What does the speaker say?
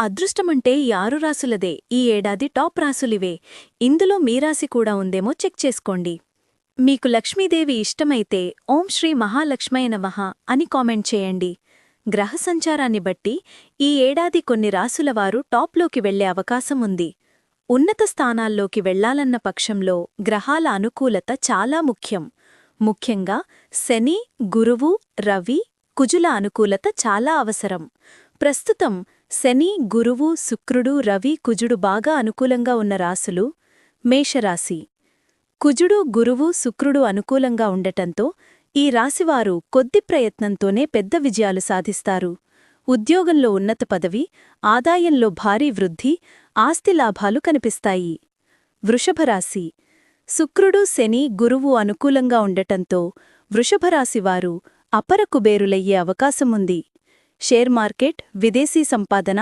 అదృష్టమంటే ఈ 6 రాసులదే. ఈ ఏడాది టాప్ రాసులివే. ఇందులో మీ రాశి కూడా ఉందేమో చెక్ చేసుకోండి. మీకు లక్ష్మీదేవి ఇష్టమైతే ఓం శ్రీ మహాలక్ష్మయ నమః అని కామెంట్ చేయండి. గ్రహ సంచారాన్ని బట్టి ఈ ఏడాది కొన్ని రాసులవారు టాప్లోకి వెళ్లే అవకాశం ఉంది. ఉన్నత స్థానాల్లోకి వెళ్లాలన్న పక్షంలో గ్రహాల అనుకూలత చాలా ముఖ్యం. ముఖ్యంగా శని, గురువు, రవి, కుజుల అనుకూలత చాలా అవసరం. ప్రస్తుతం శని, గురువు, శుక్రుడు, రవి, కుజుడు బాగా అనుకూలంగా ఉన్న రాసులు మేషరాశి. కుజుడు, గురువు, శుక్రుడు అనుకూలంగా ఉండటంతో ఈ రాశివారు కొద్ది ప్రయత్నంతోనే పెద్ద విజయాలు సాధిస్తారు. ఉద్యోగంలో ఉన్నత పదవి, ఆదాయంలో భారీ వృద్ధి, ఆస్తి లాభాలు కనిపిస్తాయి. వృషభరాశి. శుక్రుడు, శని, గురువు అనుకూలంగా ఉండటంతో వృషభరాశివారు అపర కుబేరులయ్యే అవకాశముంది. షేర్ మార్కెట్, విదేశీ సంపాదన,